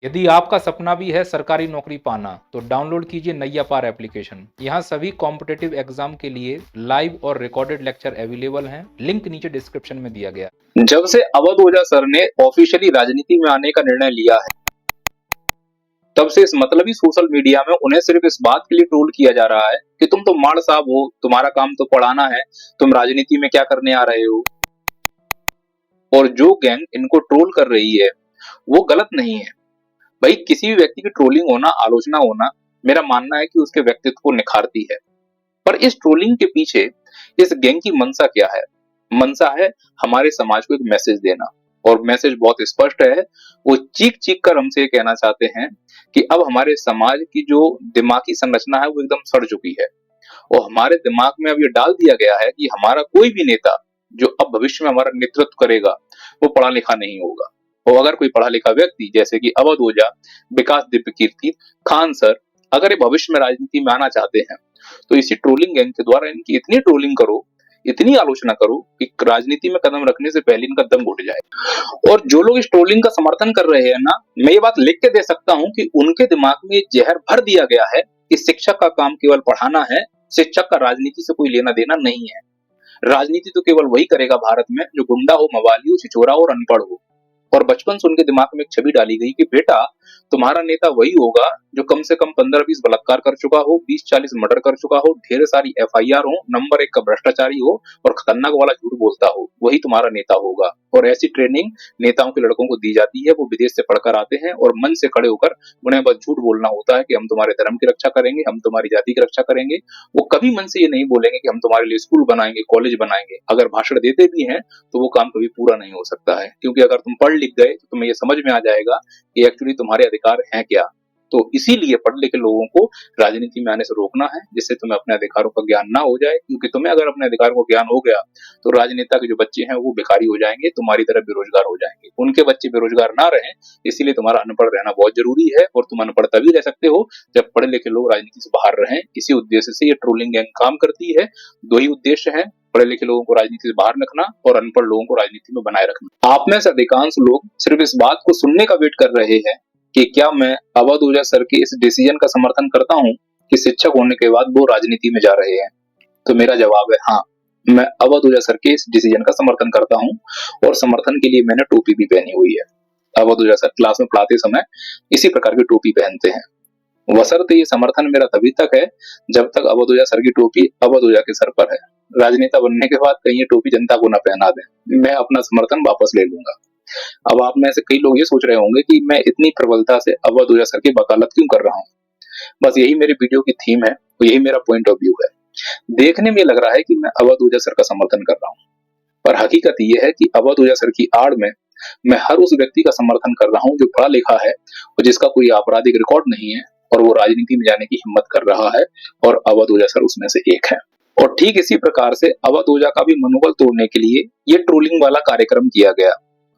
यदि आपका सपना भी है सरकारी नौकरी पाना, तो डाउनलोड कीजिए नैया पार एप्लीकेशन। यहाँ सभी कॉम्पिटिटिव एग्जाम के लिए लाइव और रिकॉर्डेड लेक्चर अवेलेबल हैं। लिंक नीचे डिस्क्रिप्शन में दिया गया। जब से अवध ओझा सर ने ऑफिशियली राजनीति में आने का निर्णय लिया है, तब से इस मतलबी सोशल मीडिया में उन्हें सिर्फ इस बात के लिए ट्रोल किया जा रहा है कि तुम तो माड़ साहब हो, तुम्हारा काम तो पढ़ाना है, तुम राजनीति में क्या करने आ रहे हो। और जो गैंग इनको ट्रोल कर रही है वो गलत नहीं है भाई। किसी भी व्यक्ति की ट्रोलिंग होना, आलोचना होना, मेरा मानना है कि उसके व्यक्तित्व को निखारती है। पर इस ट्रोलिंग के पीछे इस गैंग की मंशा क्या है? मंशा है हमारे समाज को एक मैसेज देना, और मैसेज बहुत स्पष्ट है। वो चीख चीख कर हमसे कहना चाहते हैं कि अब हमारे समाज की जो दिमागी संरचना है वो एकदम सड़ चुकी है, और हमारे दिमाग में अब ये डाल दिया गया है कि हमारा कोई भी नेता जो अब भविष्य में हमारा नेतृत्व करेगा वो पढ़ा लिखा नहीं होगा। और अगर कोई पढ़ा लिखा व्यक्ति जैसे कि अवध ओझा, विकास दिव्य कीर्ति, खान सर, अगर ये भविष्य में राजनीति में आना चाहते हैं तो इसी ट्रोलिंग गैंग के द्वारा इनकी इतनी ट्रोलिंग करो, इतनी आलोचना करो कि राजनीति में कदम रखने से पहले इनका दम घुट जाए। और जो लोग इस ट्रोलिंग का समर्थन कर रहे हैं ना, मैं ये बात लिख के दे सकता हूं कि उनके दिमाग में जहर भर दिया गया है कि शिक्षक का काम केवल पढ़ाना है, शिक्षक का राजनीति से कोई लेना देना नहीं है। राजनीति तो केवल वही करेगा भारत में जो गुंडा हो, मवाली हो, छिछोरा हो और अनपढ़ हो। और बचपन से उनके दिमाग में एक छवि डाली गई कि बेटा तुम्हारा नेता वही होगा जो कम से कम 15-20 बलात्कार कर चुका हो, 20-40 मर्डर कर चुका हो, ढेर सारी एफआईआर हो, नंबर 1 का भ्रष्टाचारी हो और खतरनाक वाला झूठ बोलता हो, वही तुम्हारा नेता होगा। और ऐसी ट्रेनिंग नेताओं के लड़कों को दी जाती है। वो विदेश से पढ़कर आते हैं और मन से खड़े होकर उन्हें बस झूठ बोलना होता है कि हम तुम्हारे धर्म की रक्षा करेंगे, हम तुम्हारी जाति की रक्षा करेंगे। वो कभी मन से ये नहीं बोलेंगे कि हम तुम्हारे लिए स्कूल बनाएंगे, कॉलेज बनाएंगे। अगर भाषण देते भी हैं तो वो काम कभी पूरा नहीं हो सकता है, क्योंकि अगर तुम पढ़ लिख गए तो तुम्हें ये समझ में आ जाएगा कि एक्चुअली तुम्हारे अधिकार हैं क्या। तो इसीलिए पढ़े लिखे लोगों को राजनीति में आने से रोकना है, जिससे तुम्हें अपने अधिकारों का ज्ञान ना हो जाए। क्योंकि तुम्हें अगर अपने अधिकारों का ज्ञान हो गया तो राजनेता के जो बच्चे हैं वो भिखारी हो जाएंगे, तुम्हारी तरह बेरोजगार हो जाएंगे। उनके बच्चे बेरोजगार ना रहें, इसीलिए तुम्हारा अनपढ़ रहना बहुत जरूरी है। और तुम अनपढ़ तभी रह सकते हो जब पढ़े लिखे लोग राजनीति से बाहर रहें। इसी उद्देश्य से ये ट्रोलिंग गैंग काम करती है। दो ही उद्देश्य है, पढ़े लिखे लोगों को राजनीति से बाहर रखना और अनपढ़ लोगों को राजनीति में बनाए रखना। आप में से अधिकांश लोग सिर्फ इस बात को सुनने का वेट कर रहे हैं कि क्या मैं अवध ओझा सर के इस डिसीजन का समर्थन करता हूं कि शिक्षक होने के बाद वो राजनीति में जा रहे हैं। तो मेरा जवाब है हाँ, मैं अवध ओझा सर के इस डिसीजन का समर्थन करता हूं, और समर्थन के लिए मैंने टोपी भी पहनी हुई है। अवध ओझा सर क्लास में पढ़ाते समय इसी प्रकार की टोपी पहनते हैं। वसरते ये समर्थन मेरा तभी तक है जब तक अवध ओझा सर की टोपी अवध ओझा के सर पर है। राजनेता बनने के बाद कहीं ये टोपी जनता को न पहना दें, मैं अपना समर्थन वापस ले लूंगा। अब आप में से कई लोग ये सोच रहे होंगे कि मैं इतनी प्रबलता से अवध ओझा सर की वकालत क्यों कर रहा हूँ। बस यही मेरी वीडियो की थीम है और यही मेरा पॉइंट ऑफ व्यू है। देखने में लग रहा है कि मैं अवध ओझा सर का समर्थन कर रहा हूँ, पर हकीकत यह है कि अवध ओझा सर की आड़ में मैं हर उस व्यक्ति का समर्थन कर रहा हूँ जो पढ़ा लिखा है और जिसका कोई आपराधिक रिकॉर्ड नहीं है और वो राजनीति में जाने की हिम्मत कर रहा है, और अवध ओझा सर उसमें से एक है। और ठीक इसी प्रकार से अवध ओझा का भी मनोबल तोड़ने के लिए ये ट्रोलिंग वाला कार्यक्रम किया गया।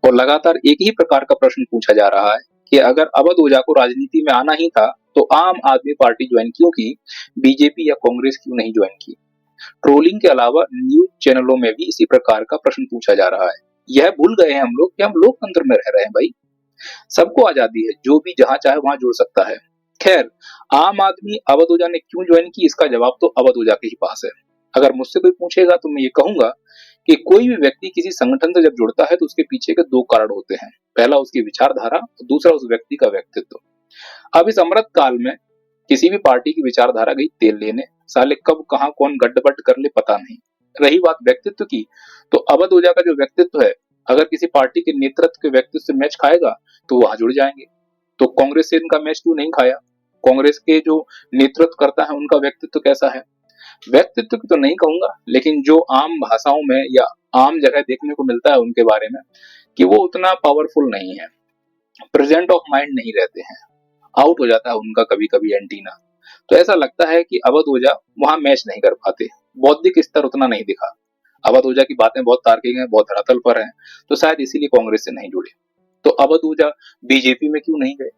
और लगातार एक ही प्रकार का प्रश्न पूछा जा रहा है कि अगर अवध ओझा को राजनीति में आना ही था तो आम आदमी पार्टी ज्वाइन क्यों की, बीजेपी या कांग्रेस क्यों नहीं ज्वाइन की। ट्रोलिंग के अलावा न्यूज चैनलों में भी इसी प्रकार का प्रश्न पूछा जा रहा है। यह भूल गए हैं हम लोग कि हम लोकतंत्र में रह रहे हैं भाई। सबको आजादी है, जो भी जहां चाहे वहां जुड़ सकता है। खैर, आम आदमी अवध ओझा ने क्यों ज्वाइन की, इसका जवाब तो अवध ओझा के ही पास है। अगर मुझसे कोई पूछेगा तो मैं ये कहूंगा कि कोई भी व्यक्ति किसी संगठन से जब जुड़ता है तो उसके पीछे के दो कारण होते हैं। पहला उसकी विचारधारा, दूसरा उस व्यक्ति का व्यक्तित्व। अब इस अमृत काल में किसी भी पार्टी की विचारधारा गई तेल लेने, साले कब कहां कौन गड्ढबड्ढ कर ले पता नहीं। रही बात व्यक्तित्व की, तो अवध ओझा का जो व्यक्तित्व है, अगर किसी पार्टी के नेतृत्व के व्यक्तित्व से मैच खाएगा तो वहां जुड़ जाएंगे। तो कांग्रेस से इनका मैच क्यों नहीं खाया? कांग्रेस के जो नेतृत्व करता है उनका व्यक्तित्व कैसा है? व्यक्तित्व की तो नहीं कहूंगा, लेकिन जो आम भाषाओं में या आम जगह देखने को मिलता है उनके बारे में कि वो उतना पावरफुल नहीं है, प्रेजेंट ऑफ माइंड नहीं रहते हैं, आउट हो जाता है उनका कभी कभी एंटीना। तो ऐसा लगता है कि अवध ओझा वहां मैच नहीं कर पाते, बौद्धिक स्तर उतना नहीं दिखा। अवध ओझा की बातें बहुत तार्किक हैं, बहुत धरातल पर हैं, तो शायद इसीलिए कांग्रेस से नहीं जुड़े। तो अवध ओझा बीजेपी में क्यों नहीं गए?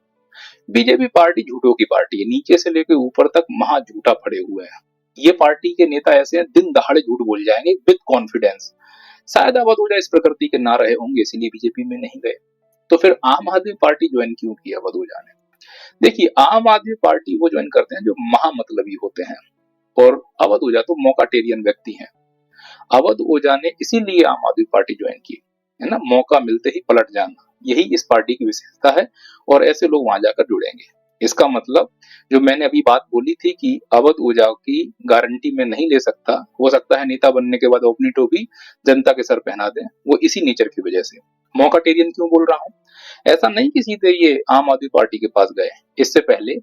बीजेपी पार्टी झूठों की पार्टी है, नीचे से लेकर ऊपर तक महा झूठा पड़े हुए हैं। ये पार्टी के नेता ऐसे हैं, दिन दहाड़े झूठ बोल जाएंगे विद कॉन्फिडेंस। शायद अवध ओझा इस प्रकृति के ना रहे होंगे, इसीलिए बीजेपी में नहीं गए। तो फिर आम आदमी पार्टी ज्वाइन क्यों की अवध ओझा ने? देखिए, आम आदमी पार्टी वो ज्वाइन करते हैं जो महामतलबी होते हैं, और अवध ओझा तो मौकाटेरियन व्यक्ति हैं। अवध ओझा ने इसीलिए आम आदमी पार्टी ज्वाइन की, है ना, मौका मिलते ही पलट जाना, यही इस पार्टी की विशेषता है, और ऐसे लोग वहां जाकर जुड़ेंगे। इसका मतलब जो मैंने अभी बात बोली थी कि अवध ओझा की गारंटी में नहीं ले सकता, हो सकता है नेता बनने के बाद अपनी टोपी जनता के सर पहना दें, वो इसी नेचर की वजह से। मौकाटेरियन क्यों बोल रहा हूँ? ऐसा नहीं कि सीधे ये आम आदमी पार्टी के पास गए, इससे पहले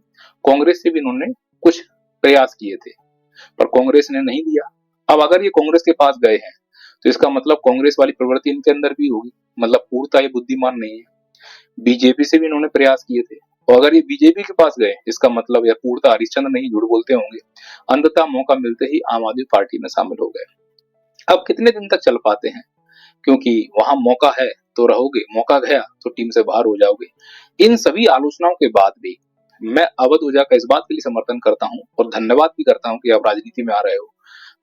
कांग्रेस से भी इन्होंने कुछ प्रयास किए थे, पर कांग्रेस ने नहीं दिया। अब अगर ये कांग्रेस के पास गए हैं तो इसका मतलब कांग्रेस वाली प्रवृत्ति इनके अंदर भी होगी, मतलब पूर्णतः ये बुद्धिमान नहीं है। बीजेपी से भी इन्होंने प्रयास किए थे, और अगर ये बीजेपी के पास गए इसका मतलब यह पूर्णतः हरिश्चंद्र नहीं, झूठ बोलते होंगे। अंततः मौका मिलते ही आम आदमी पार्टी में शामिल हो गए। अब कितने दिन तक चल पाते हैं, क्योंकि वहां मौका है तो रहोगे, मौका गया तो टीम से बाहर हो जाओगे। इन सभी आलोचनाओं के बाद भी मैं अवध ओझा का इस बात के लिए समर्थन करता हूं, और धन्यवाद भी करता हूं कि आप राजनीति में आ रहे हो।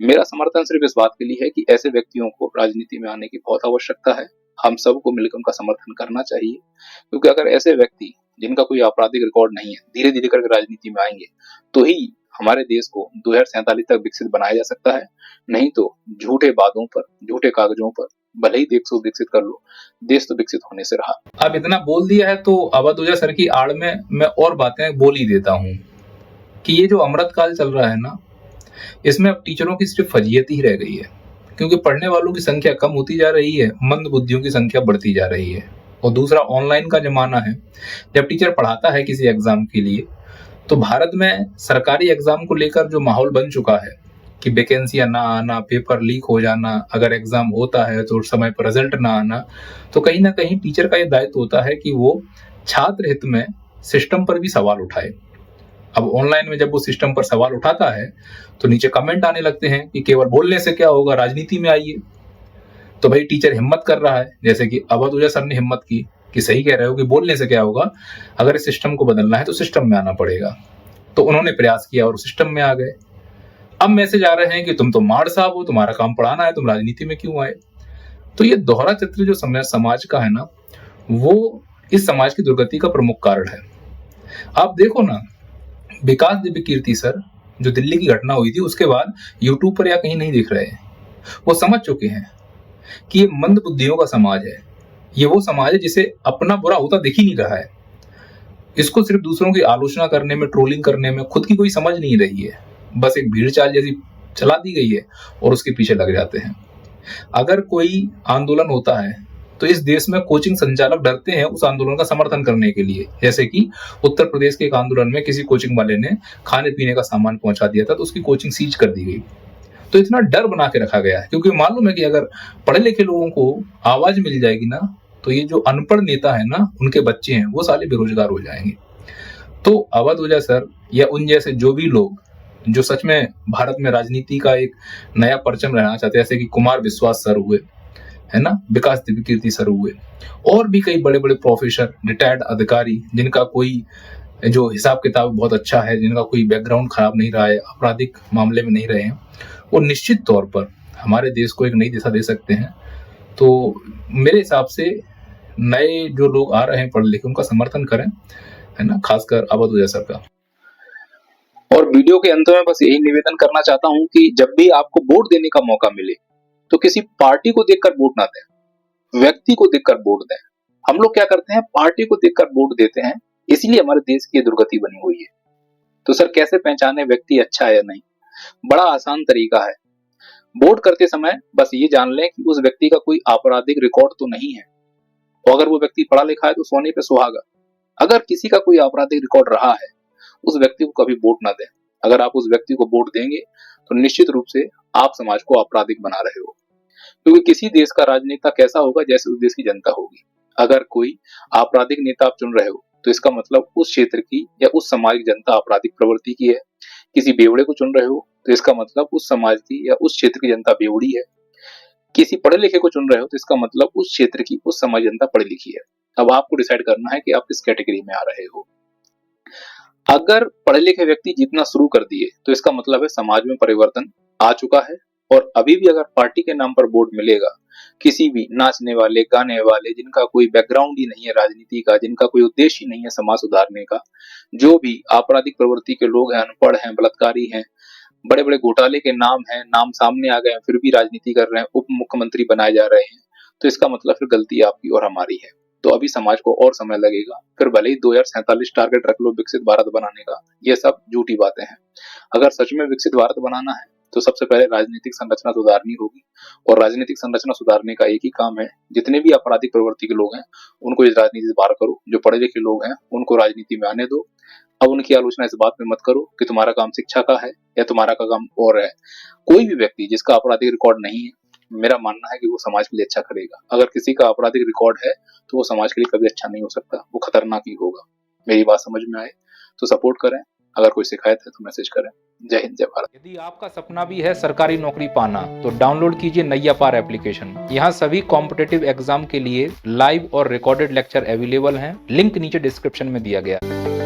मेरा समर्थन सिर्फ इस बात के लिए है कि ऐसे व्यक्तियों को राजनीति में आने की बहुत आवश्यकता है। हम सबको मिलकर उनका समर्थन करना चाहिए, क्योंकि अगर ऐसे व्यक्ति जिनका कोई आपराधिक रिकॉर्ड नहीं है धीरे धीरे करके राजनीति में आएंगे तो ही हमारे देश को 2047 तक विकसित बनाया जा सकता है। नहीं तो झूठे वादों पर, झूठे कागजों पर भले ही देश को विकसित कर लो, देश तो विकसित होने से रहा। अब इतना बोल दिया है तो अवध ओझा सर की आड़ में मैं और बातें बोल ही देता हूँ कि ये जो अमृतकाल चल रहा है ना, इसमें अब टीचरों की सिर्फ फजीयत ही रह गई है, क्योंकि पढ़ने वालों की संख्या कम होती जा रही है, मंद बुद्धियों की संख्या बढ़ती जा रही है। और दूसरा, ऑनलाइन का जमाना है। जब टीचर पढ़ाता है किसी एग्जाम के लिए, तो भारत में सरकारी एग्जाम को लेकर जो माहौल बन चुका है कि वैकेंसियां ना आना, पेपर लीक हो जाना, अगर एग्जाम होता है तो समय पर रिजल्ट ना आना, तो कहीं ना कहीं टीचर का यह दायित्व होता है कि वो छात्र हित में सिस्टम पर भी सवाल उठाए। अब ऑनलाइन में जब वो सिस्टम पर सवाल उठाता है तो नीचे कमेंट आने लगते हैं कि केवल बोलने से क्या होगा, राजनीति में आइए। तो भाई टीचर हिम्मत कर रहा है, जैसे कि अवध ओझा सर ने हिम्मत की कि सही कह रहे हो कि बोलने से क्या होगा, अगर इस सिस्टम को बदलना है तो सिस्टम में आना पड़ेगा। तो उन्होंने प्रयास किया और सिस्टम में आ गए। अब मैसेज आ रहे हैं कि तुम तो माड़ साहब हो, तुम्हारा काम पढ़ाना है, तुम राजनीति में क्यों आए? तो ये दोहरा चित्र जो समाज का है ना, वो इस समाज की दुर्गति का प्रमुख कारण है। आप देखो ना, विकास दिव्य कीर्ति सर, जो दिल्ली की घटना हुई थी उसके बाद यूट्यूब पर या कहीं नहीं दिख रहे हैं। वो समझ चुके हैं कि ये मंद बुद्धियों का समाज है, ये वो समाज है जिसे अपना बुरा होता दिख ही नहीं रहा है। इसको सिर्फ दूसरों की आलोचना करने में, ट्रोलिंग करने में खुद की कोई समझ नहीं रही है। बस एक भीड़ चाल जैसी चला दी गई है और उसके पीछे लग जाते हैं। अगर कोई आंदोलन होता है तो इस देश में कोचिंग संचालक डरते हैं उस आंदोलन का समर्थन करने के लिए। जैसे कि उत्तर प्रदेश के एक आंदोलन में किसी कोचिंग वाले ने खाने पीने का सामान पहुंचा दिया था तो उसकी कोचिंग सीज कर दी गई। तो इतना डर बना के रखा गया है, क्योंकि मालूम है कि अगर पढ़े लिखे लोगों को आवाज मिल जाएगी ना, तो ये जो अनपढ़ नेता है ना, उनके बच्चे हैं, वो साले बेरोजगार हो जाएंगे। तो अवध ओझा सर या उन जैसे जो भी लोग जो सच में भारत में राजनीति का एक नया परचम रहना चाहते हैं, जैसे कि कुमार विश्वास सर हुए, है ना, विकास दिव्य कीर्ति सर हुए, और भी कई बड़े बड़े प्रोफेसर, रिटायर्ड अधिकारी जिनका कोई जो हिसाब किताब बहुत अच्छा है, जिनका कोई बैकग्राउंड खराब नहीं रहा है, आपराधिक मामले में नहीं रहे हैं, वो निश्चित तौर पर हमारे देश को एक नई दिशा दे सकते हैं। तो मेरे हिसाब से नए जो लोग आ रहे हैं पढ़ लिखे, उनका समर्थन करें, है ना, खासकर अवध ओझा सर का। और वीडियो के अंत में बस यही निवेदन करना चाहता हूं कि जब भी आपको वोट देने का मौका मिले तो किसी पार्टी को देखकर वोट ना दें, व्यक्ति को देखकर वोट दें। हम लोग क्या करते हैं, पार्टी को देखकर वोट देते हैं, इसीलिए हमारे देश की दुर्गति बनी हुई है। तो सर कैसे पहचाने व्यक्ति अच्छा है या नहीं? बड़ा आसान तरीका है। वोट करते समय बस ये जान लें कि उस व्यक्ति का कोई आपराधिक रिकॉर्ड तो नहीं है, और अगर वो व्यक्ति पढ़ा लिखा है तो सोने पे सुहागा। अगर किसी का कोई आपराधिक रिकॉर्ड रहा है, उस व्यक्ति को कभी वोट ना दें। अगर आप उस व्यक्ति को वोट देंगे तो निश्चित रूप से आप समाज को आपराधिक बना रहे हो, क्योंकि किसी देश का राजनेता कैसा होगा जैसे उस देश की जनता होगी। अगर कोई आपराधिक नेता आप चुन रहे हो तो इसका मतलब उस क्षेत्र की या उस समाज की जनता आपराधिक प्रवृत्ति की है। किसी बेवड़े को चुन रहे हो तो इसका मतलब उस समाज की या उस क्षेत्र की जनता बेवड़ी है। किसी पढ़े लिखे को चुन रहे हो तो इसका मतलब उस क्षेत्र की, उस समाज जनता पढ़ी लिखी है। अब आपको डिसाइड करना है कि आप किस कैटेगरी में आ रहे हो। अगर पढ़े लिखे व्यक्ति जीतना शुरू कर दिए तो इसका मतलब है समाज में परिवर्तन आ चुका है, और अभी भी अगर पार्टी के नाम पर वोट मिलेगा किसी भी नाचने वाले, गाने वाले, जिनका कोई बैकग्राउंड ही नहीं है राजनीति का, जिनका कोई उद्देश्य ही नहीं है समाज सुधारने का, जो भी आपराधिक प्रवृत्ति के लोग हैं, अनपढ़ हैं, बलात्कारी हैं, बड़े बड़े घोटाले के नाम हैं, नाम सामने आ गए हैं, फिर भी राजनीति कर रहे हैं, उप मुख्यमंत्री बनाए जा रहे हैं, तो इसका मतलब फिर गलती आपकी और हमारी है। तो अभी समाज को और समय लगेगा, फिर भले ही 2047 टारगेट रख लो विकसित भारत बनाने का, ये सब झूठी बातें हैं। अगर सच में विकसित भारत बनाना है तो सबसे पहले राजनीतिक संरचना सुधारनी होगी, और राजनीतिक संरचना सुधारने का एक ही काम है, जितने भी आपराधिक प्रवृत्ति के लोग हैं उनको इस राजनीति से बाहर करो, जो पढ़े लिखे लोग हैं उनको राजनीति में आने दो। अब उनकी आलोचना इस बात में मत करो कि तुम्हारा काम शिक्षा का है या तुम्हारा का काम और है। कोई भी व्यक्ति जिसका आपराधिक रिकॉर्ड नहीं है, मेरा मानना है कि वो समाज के लिए अच्छा करेगा। अगर किसी का आपराधिक रिकॉर्ड है तो वो समाज के लिए कभी अच्छा नहीं हो सकता, वो खतरनाक ही होगा। मेरी बात समझ में आए तो सपोर्ट करें, अगर कोई शिकायत है तो मैसेज करें। जय हिंद, जय भारत। यदि आपका सपना भी है सरकारी नौकरी पाना तो डाउनलोड कीजिए नैया पार एप्लीकेशन। यहाँ सभी कॉम्पिटिटिव एग्जाम के लिए लाइव और रिकॉर्डेड लेक्चर अवेलेबल हैं। लिंक नीचे डिस्क्रिप्शन में दिया गया है।